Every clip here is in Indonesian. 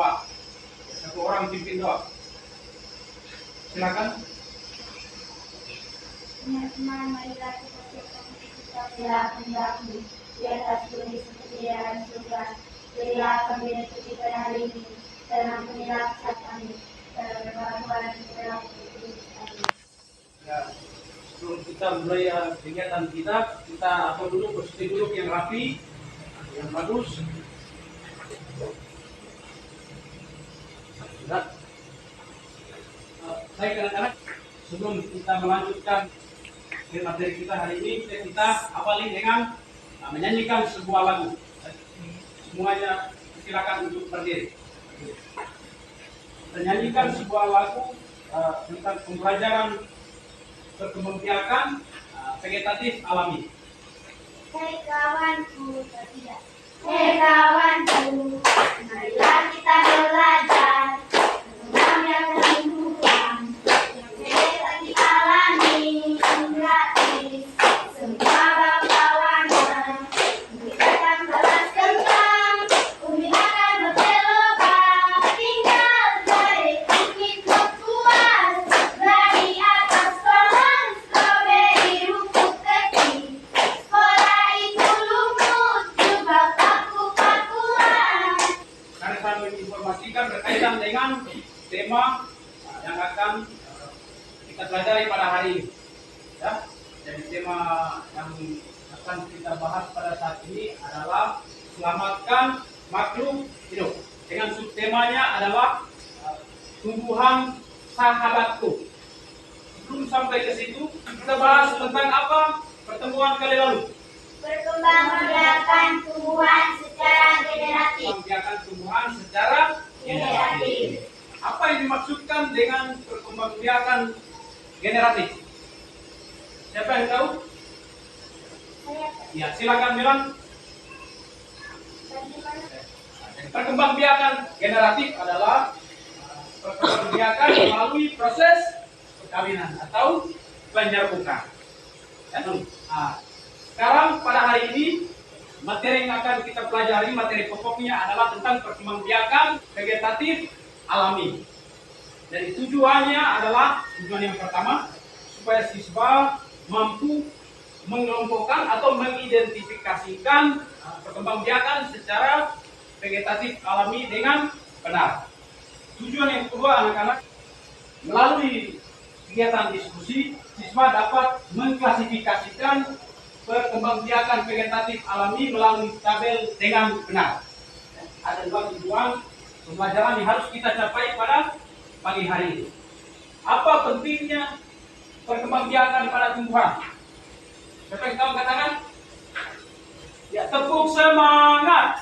awal. Satu orang pimpin doang. Silakan. Teman-teman, marilah kita berdoa di atas bumi seperti di dalam surga. Berilah kami rezeki kita hari ini, dan ampunilah kesalahan kami, dan berdoa kepada kami. Ya, sebelum kita mulai kegiatan kita atur dulu posisi duduk yang rapi, yang bagus. Sudah. Baik anak-anak, sebelum kita melanjutkan materi kita hari ini, kita awali dengan menyanyikan sebuah lagu. Semuanya silakan untuk berdiri. Menyanyikan sebuah lagu tentang pembelajaran perkembangbiakan vegetatif alami. Hei kawanku, tidak. Hei kawanku, marilah kita belajar perkembangbiakan tumbuhan yang vegetatif alami, gratis. Semua bangsawan memberikan kelas tentang bumi akan berkelokar, tinggal dari bukit puas, dari atas pohon stroberi rumput kecil. Sekolah itu lumut juga paku-pakuan. Karena saya menginformasikan berkaitan dengan tema yang akan kita pelajari pada hari ini. Ya, jadi tema yang akan kita bahas pada saat ini adalah selamatkan makhluk hidup. Dengan subtemanya adalah tumbuhan sahabatku. Sebelum sampai ke situ, kita bahas tentang apa pertemuan kali lalu. Perkembangbiakan tumbuhan secara generatif. Perkembangbiakan tumbuhan secara generatif. Apa yang dimaksudkan dengan perkembangbiakan generatif? Siapa yang tahu? Ya, silakan bilang. Perkembangbiakan generatif adalah perkembangbiakan melalui proses perkawinan atau penyerbukan. Sekarang pada hari ini materi yang akan kita pelajari, materi pokoknya adalah tentang perkembangbiakan vegetatif alami. Jadi tujuan yang pertama supaya siswa mampu mengelompokkan atau mengidentifikasikan perkembangbiakan secara vegetatif alami dengan benar. Tujuan yang kedua, anak-anak, melalui kegiatan diskusi, siswa dapat mengklasifikasikan perkembangbiakan vegetatif alami melalui tabel dengan benar. Ada dua tujuan pembelajaran yang harus kita capai pada pagi hari ini. Apa pentingnya perkembangbiakan pada tumbuhan? Siapa yang tahu katakan? Ya, tepuk semangat.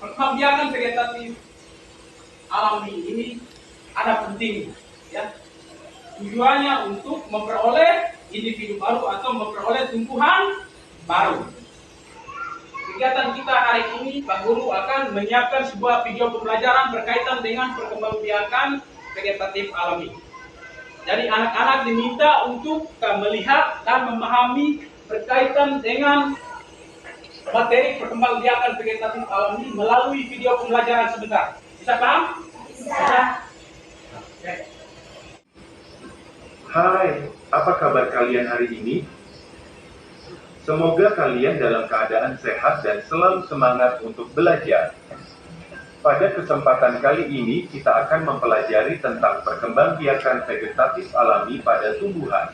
Perkembangbiakan vegetatif alami ini ada penting, ya. Tujuannya untuk memperoleh individu baru atau memperoleh tumbuhan baru. Kegiatan kita hari ini, Pak Guru akan menyiapkan sebuah video pembelajaran berkaitan dengan perkembangbiakan vegetatif alami. Jadi anak-anak diminta untuk melihat dan memahami berkaitan dengan materi perkembangbiakan vegetatif alami melalui video pembelajaran sebentar. Bisa paham? Bisa. Oke. Hai, apa kabar kalian hari ini? Semoga kalian dalam keadaan sehat dan selalu semangat untuk belajar. Pada kesempatan kali ini kita akan mempelajari tentang perkembangbiakan vegetatif alami pada tumbuhan.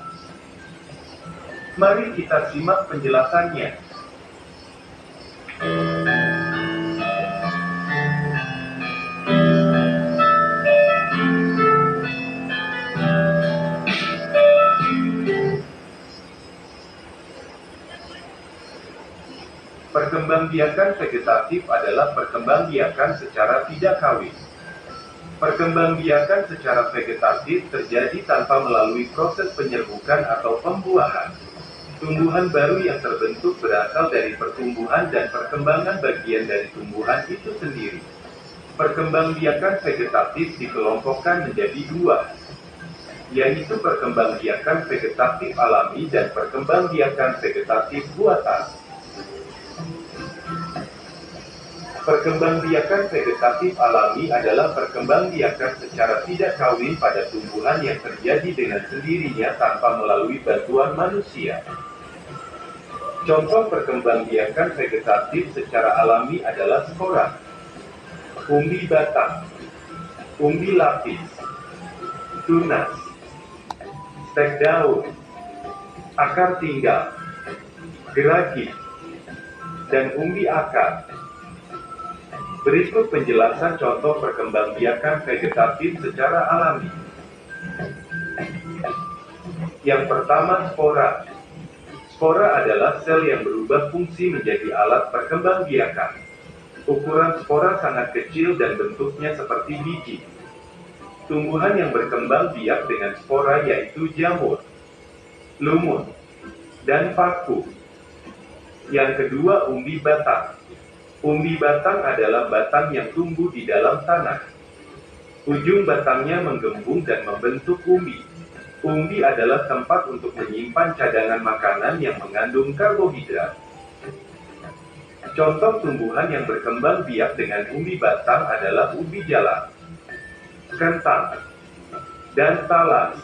Mari kita simak penjelasannya. Perkembangbiakan vegetatif adalah perkembangbiakan secara tidak kawin. Perkembangbiakan secara vegetatif terjadi tanpa melalui proses penyerbukan atau pembuahan. Tumbuhan baru yang terbentuk berasal dari pertumbuhan dan perkembangan bagian dari tumbuhan itu sendiri. Perkembangbiakan vegetatif dikelompokkan menjadi dua. yaitu perkembangbiakan vegetatif alami dan perkembangbiakan vegetatif buatan. Perkembangbiakan vegetatif alami adalah perkembangbiakan secara tidak kawin pada tumbuhan yang terjadi dengan sendirinya tanpa melalui bantuan manusia. Contoh perkembangbiakan vegetatif secara alami adalah spora, umbi batang, umbi lapis, tunas, stek daun, akar tinggal, geragi, dan umbi akar. Berikut penjelasan contoh perkembangbiakan vegetatif secara alami. Yang pertama, spora. Spora adalah sel yang berubah fungsi menjadi alat perkembangbiakan. Ukuran spora sangat kecil dan bentuknya seperti biji. Tumbuhan yang berkembang biak dengan spora yaitu jamur, lumut, dan paku. Yang kedua, umbi batang. Umbi batang adalah batang yang tumbuh di dalam tanah. Ujung batangnya menggembung dan membentuk umbi. Umbi adalah tempat untuk menyimpan cadangan makanan yang mengandung karbohidrat. Contoh tumbuhan yang berkembang biak dengan umbi batang adalah ubi jalar, kentang, dan talas.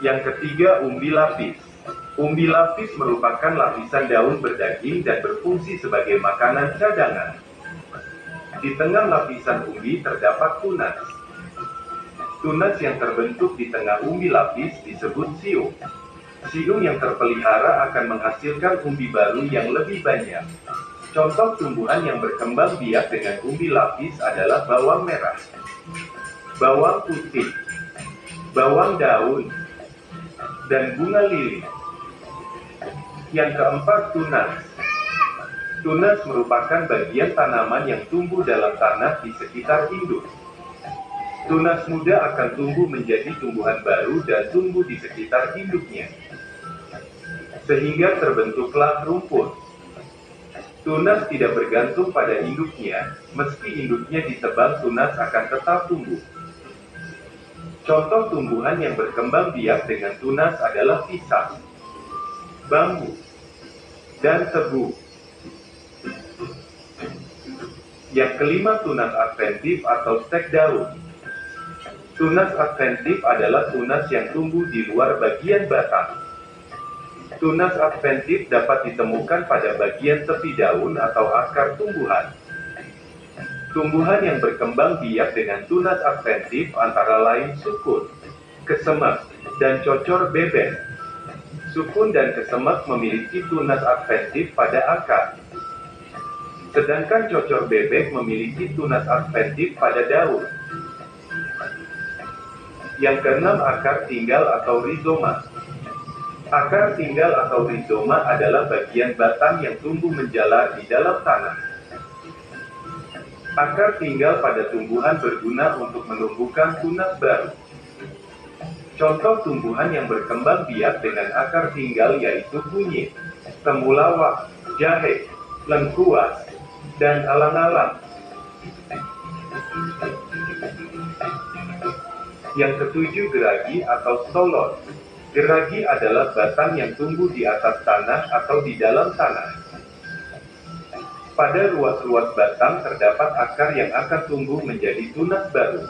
Yang ketiga, umbi lapis. Umbi lapis merupakan lapisan daun berdaging dan berfungsi sebagai makanan cadangan. Di tengah lapisan umbi terdapat tunas. Tunas yang terbentuk di tengah umbi lapis disebut siung. Siung yang terpelihara akan menghasilkan umbi baru yang lebih banyak. Contoh tumbuhan yang berkembang biak dengan umbi lapis adalah bawang merah, bawang putih, bawang daun, dan bunga lili. Yang keempat, tunas. Tunas merupakan bagian tanaman yang tumbuh dalam tanah di sekitar induk. Tunas muda akan tumbuh menjadi tumbuhan baru dan tumbuh di sekitar induknya, sehingga terbentuklah rumput. Tunas tidak bergantung pada induknya, meski induknya ditebang tunas akan tetap tumbuh. Contoh tumbuhan yang berkembang biak dengan tunas adalah pisang, bambu, dan tebu. Yang kelima, tunas adventif atau stek daun. Tunas adventif adalah tunas yang tumbuh di luar bagian batang. Tunas adventif dapat ditemukan pada bagian tepi daun atau akar tumbuhan. Tumbuhan yang berkembang biak dengan tunas adventif antara lain sukun, kesemek, dan cocor bebek. Sukun dan kesemek memiliki tunas adventif pada akar, sedangkan cocor bebek memiliki tunas adventif pada daun. Yang keenam, akar tinggal atau rizoma. Akar tinggal atau rizoma adalah bagian batang yang tumbuh menjalar di dalam tanah. Akar tinggal pada tumbuhan berguna untuk menumbuhkan tunas baru. Contoh tumbuhan yang berkembang biak dengan akar tinggal yaitu kunyit, temulawak, jahe, lengkuas, dan alang-alang. Yang ketujuh, geragi atau stolon. Geragi adalah batang yang tumbuh di atas tanah atau di dalam tanah. Pada ruas-ruas batang terdapat akar yang akan tumbuh menjadi tunas baru.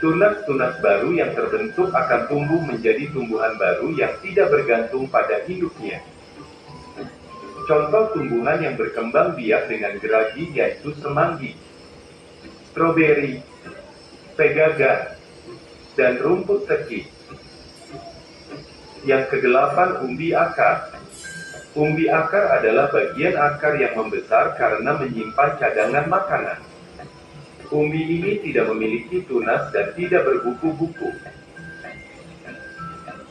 Tunas-tunas baru yang terbentuk akan tumbuh menjadi tumbuhan baru yang tidak bergantung pada induknya. Contoh tumbuhan yang berkembang biak dengan geragi yaitu semanggi, stroberi, pegagan, dan rumput teki. Yang kedelapan, umbi akar. Umbi akar adalah bagian akar yang membesar karena menyimpan cadangan makanan. Umbi ini tidak memiliki tunas dan tidak berbuku-buku.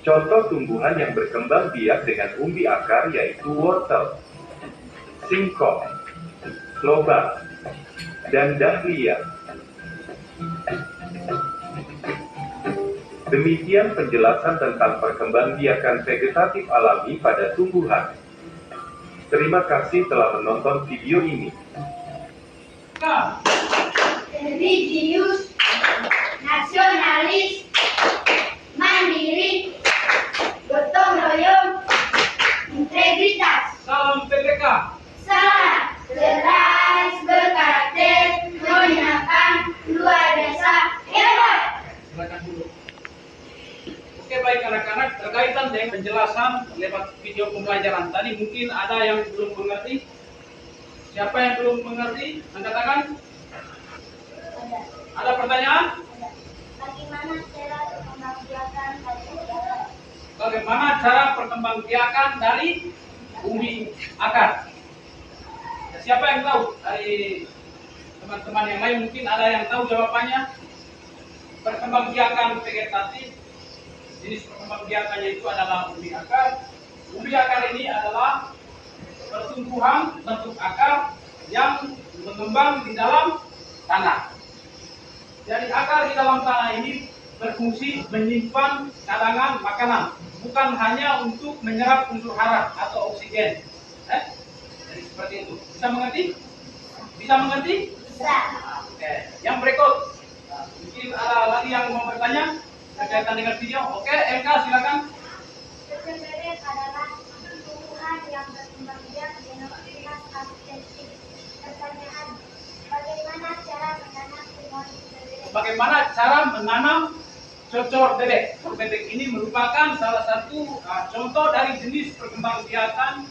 Contoh tumbuhan yang berkembang biak dengan umbi akar yaitu wortel, singkong, lobak, dan dahlia. Demikian penjelasan tentang perkembangbiakan vegetatif alami pada tumbuhan. Terima kasih telah menonton video ini. Nah, religius, nasionalis, mandiri, gotong royong, integritas. Salam PPK. Salam cerdas, berkarakter, menyenangkan, luar biasa, hebat. Silakan dulu. Oke, baik anak-anak, terkaitan dengan penjelasan lewat video pembelajaran tadi mungkin ada yang belum mengerti. Siapa yang belum mengerti? Angkat tangan. Ada pertanyaan? Bagaimana cara perkembangbiakan dari udara? Bagaimana cara perkembangbiakan dari umbi akar? Siapa yang tahu? Dari teman-teman yang lain mungkin ada yang tahu jawabannya. Perkembangbiakan vegetatif, jenis perkembangbiakannya itu adalah umbi akar. Umbi akar ini adalah pertumbuhan bentuk akar yang mengembang di dalam tanah. Jadi akar di dalam tanah ini berfungsi menyimpan cadangan makanan, bukan hanya untuk menyerap unsur hara atau oksigen. Jadi seperti itu. Bisa mengerti? Bisa mengerti? Bisa. Oke. Yang berikut, mungkin ada lagi yang mau bertanya berkaitan dengan video. Oke, MK silakan. Cucuk bebek adalah tumbuhan yang berkembang biak dengan aktivitas absentif. Pertanyaan, bagaimana cara menanam tumbuhan cucuk bebek? Bagaimana cara menanam cocor bebek? Cocor bebek ini merupakan salah satu contoh dari jenis perkembangbiakan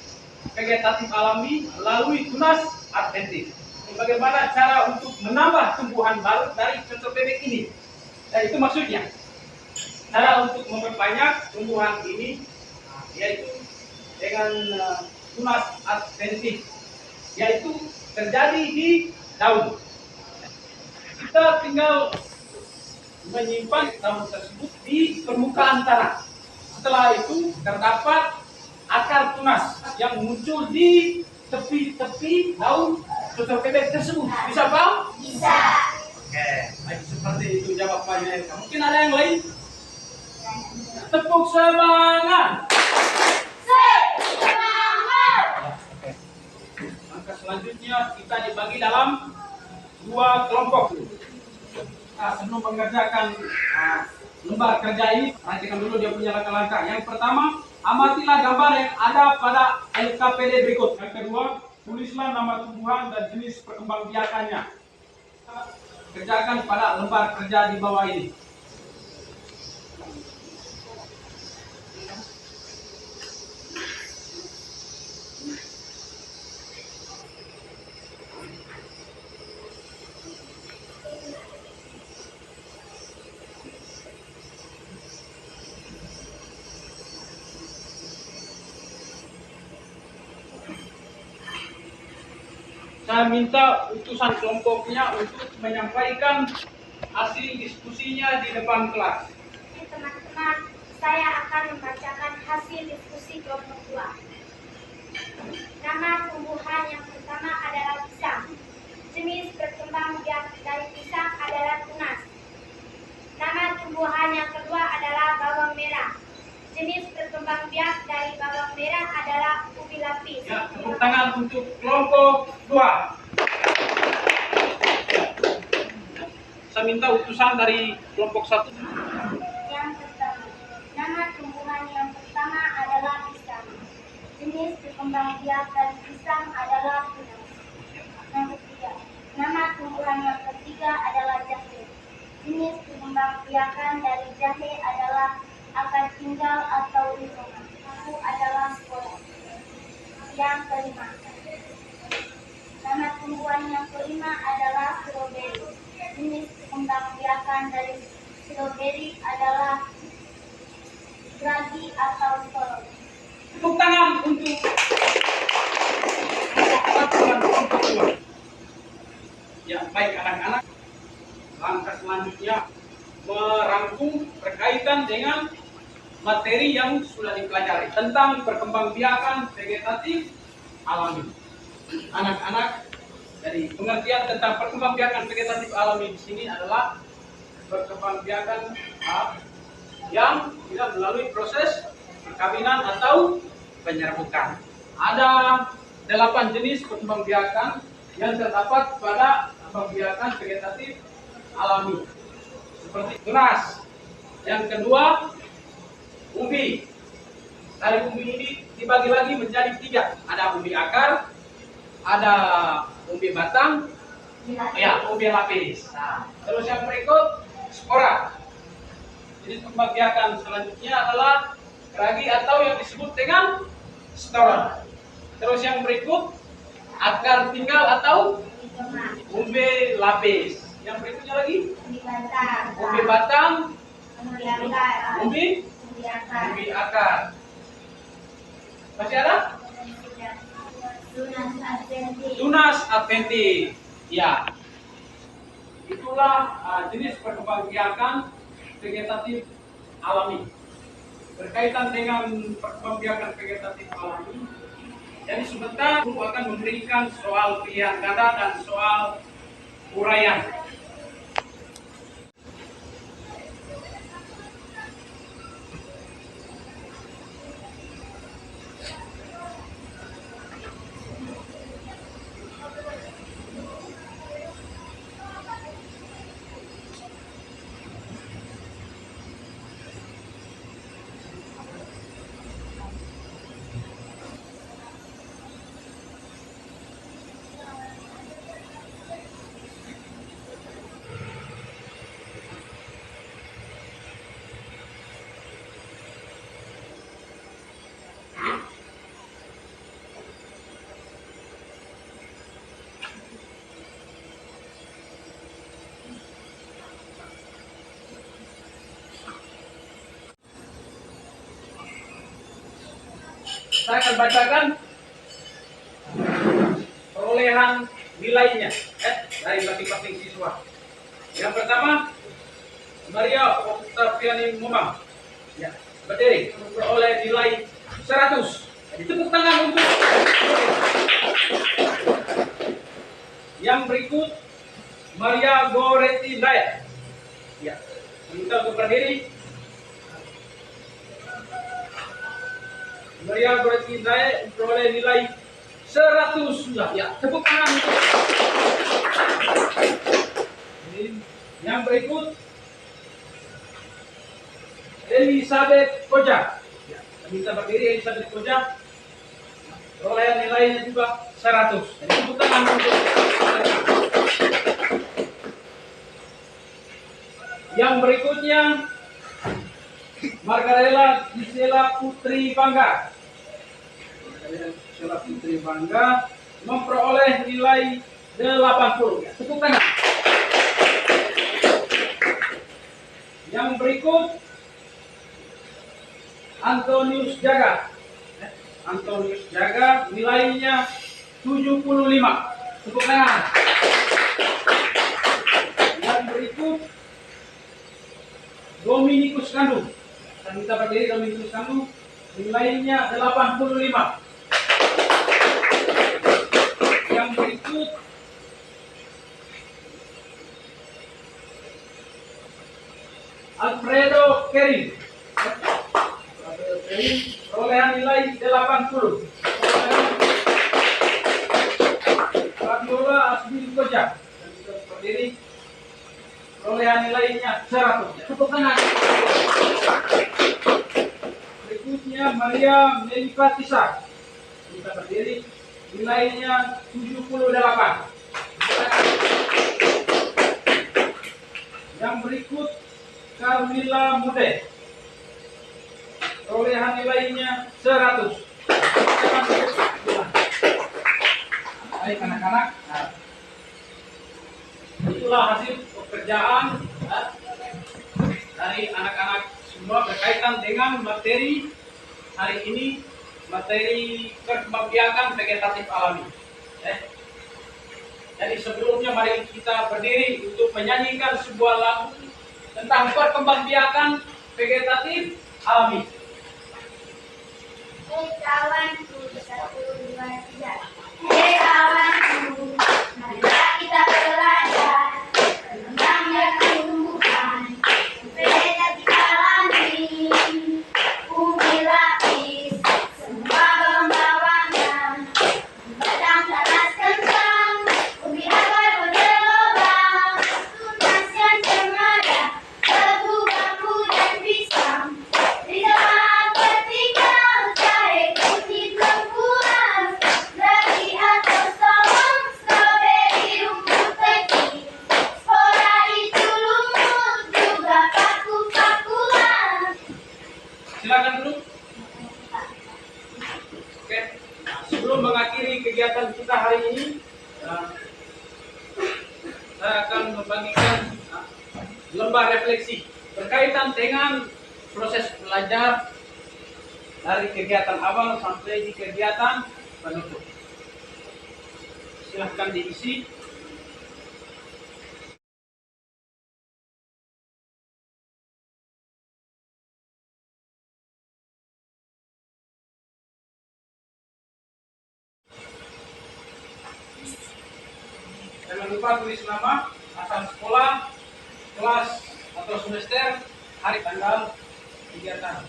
vegetatif alami melalui tunas adventif. Bagaimana cara untuk menambah tumbuhan baru dari cocor bebek ini? Dan itu maksudnya. Cara untuk memperbanyak tumbuhan ini yaitu dengan tunas adventif, yaitu terjadi di daun. Kita tinggal menyimpan daun tersebut di permukaan tanah. Setelah itu terdapat akar tunas yang muncul di tepi-tepi daun cocor bebek tersebut. Bisa paham? Bisa. Oke, baik, seperti itu jawabannya. Mungkin ada yang lain? Tepuk semangat. Semangat. Maka selanjutnya kita dibagi dalam dua kelompok. Nah, sebelum mengerjakan lembar kerja ini, perhatikan dulu dia punya langkah-langkah. Yang pertama, amatilah gambar yang ada pada LKPD berikut. Yang kedua, tulislah nama tumbuhan dan jenis perkembangbiakannya. Kerjakan pada lembar kerja di bawah ini. Saya minta utusan kelompoknya untuk menyampaikan hasil diskusinya di depan kelas. Teman-teman, saya akan membacakan hasil diskusi kelompok 2. Nama tumbuhan yang pertama adalah pisang. Jenis berkembang biak dari pisang adalah tunas. Nama tumbuhan yang kedua adalah bawang merah. Jenis berkembang biak dari bawang merah adalah ubi lapis. Ya, tepuk tangan untuk kelompok 2. Saya minta utusan dari kelompok 1. Yang pertama, nama tumbuhan yang pertama adalah pisang. Jenis berkembang biak dari pisang adalah tunas. Yang ketiga, nama tumbuhan yang ketiga adalah jahe. Jenis berkembang biakan dari jahe adalah akar tinggal atau rizoma. Itu adalah spora. Yang kelima, nama tumbuhan yang kelima adalah stroberi. Jenis perkembangbiakan dari stroberi adalah gradi atau stolon. Tepuk tangan untuk kelompok 2. Ya, baik anak-anak. Langkah selanjutnya merangkum berkaitan dengan materi yang sudah dipelajari tentang perkembangbiakan vegetatif alami. Anak-anak, jadi pengertian tentang perkembangbiakan vegetatif alami di sini adalah perkembangbiakan yang tidak melalui proses perkawinan atau penyerbukan. Ada 8 jenis perkembangbiakan yang terdapat pada perkembangbiakan vegetatif alami seperti tunas. Yang kedua, umbi. Dari umbi ini dibagi lagi menjadi 3. Ada umbi akar, ada umbi batang, ya umbi lapis. Nah, terus yang berikut spora. Jadi pembagian selanjutnya adalah ragi atau yang disebut dengan stolon. Terus yang berikut akar tinggal atau umbi lapis. Yang berikutnya lagi umbi batang, umbi akar. Masih ada? Tunas adventif. Ya. Itulah jenis perkembangbiakan vegetatif alami. Berkaitan dengan perkembangbiakan vegetatif alami, jadi sebentar guru akan memberikan soal pilihan kata dan soal uraian. Saya akan bacakan perolehan nilainya dari masing-masing siswa. Yang pertama, Maria Oktaviani Momang, ya, berdiri, memperoleh nilai 100. Jadi tepuk tangan untuk. Yang berikut, Maria Goreti Daya, ya, minta untuk berdiri. Maria Goreti Daya memperoleh nilai 100 sudah, ya, tepuk tangan untuk. Yang berikut, Elizabeth Koja, ya, minta berdiri. Elizabeth Koja perolehan nilainya juga 100. Jadi tepuk tangan untuk. Yang berikutnya, Margarela Gisela Putri Bangga. Gisela Putri Bangga memperoleh nilai 80. Ya, tepuk tangan. Yang berikut, Antonius Jaga. Antonius Jaga nilainya 75. Tepuk tangan. Yang berikut, Dominikus Kandu. Kita minta berdiri. Dominikus Kandu nilainya 85. Yang berikut, Alfredo Kering. Alfredo Kering perolehan nilai 80. Fabiola Asbil Koja. Dan kita berdiri. Perolehan nilainya 100. Tepuk tangan. Berikutnya Maria Melipatisa. Kita berdiri. Nilainya 78. Yang berikut, Carmila Mude. Perolehan nilainya 100. Baik anak-anak. Itulah hasil pekerjaan dari anak-anak semua berkaitan dengan materi hari ini, materi perkembangbiakan vegetatif alami. Jadi sebelumnya mari kita berdiri untuk menyanyikan sebuah lagu tentang perkembangbiakan vegetatif alami. Hei kawanku, 1, 2, 3. Hei kawanku, marilah kita belajar perkembangbiakan tumbuhan vegetatif alami. Umbi lapis, semua bawang-bawangnya, batang talas kentang, umbi akar berlobang, tunas yang Silakan duduk. Oke. Nah, sebelum mengakhiri kegiatan kita hari ini, saya akan membagikan lembar refleksi berkaitan dengan proses belajar dari kegiatan awal sampai di kegiatan penutup. Silahkan diisi. Jangan lupa tulis nama, asal sekolah, kelas atau semester, hari tanggal kegiatan.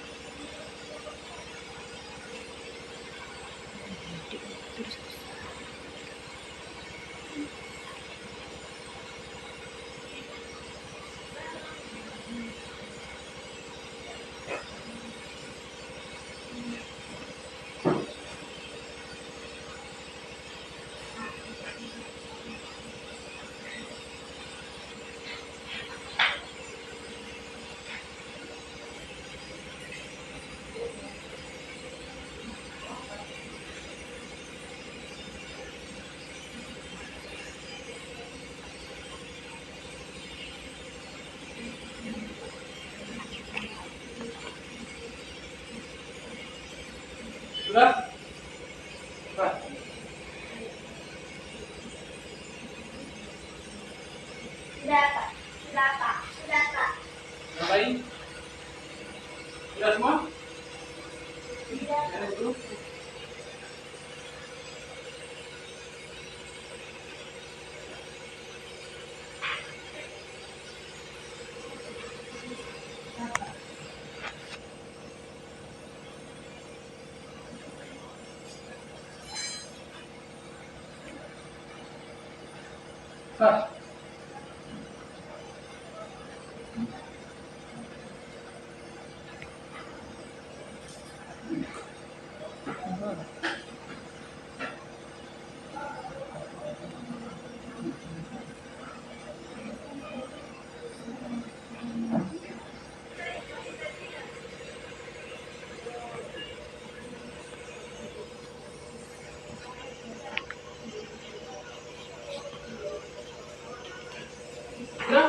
Sudah? Sudah. Sudah, Pak. Sudah, Pak. Sudah, Pak. Yang lain? Sudah semua? Sudah. Yang dulu? Sudah. Sudah?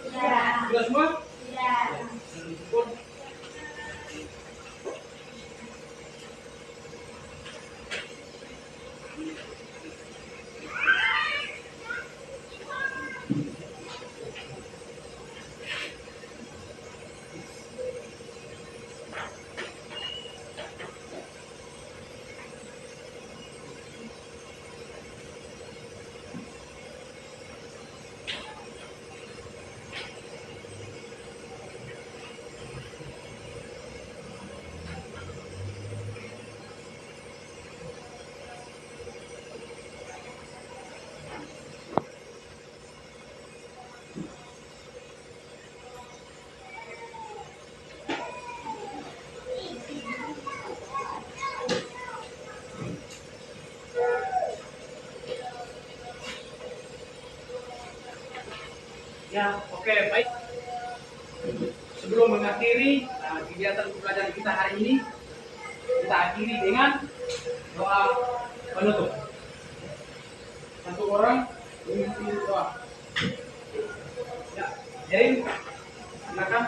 Sudah. Sudah semua? Sudah. Ya, oke, baik. Sebelum mengakhiri kegiatan pembelajaran kita hari ini, kita akhiri dengan doa penutup. Satu orang memimpin doa. Ya, Jain, silakan.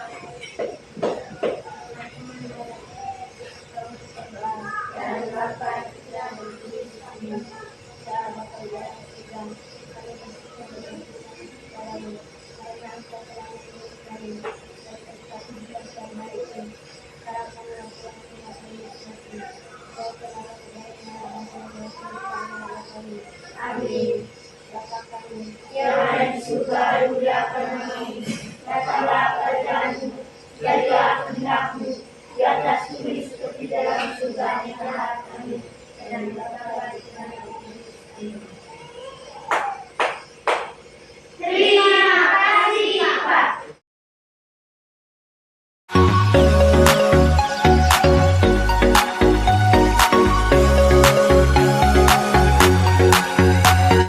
Amin. Yang ada di surga dimuliakan namamu. Datanglah kerajaanmu. Jadilah kehendakmu di atas bumi seperti dalam surga. Amin. Dan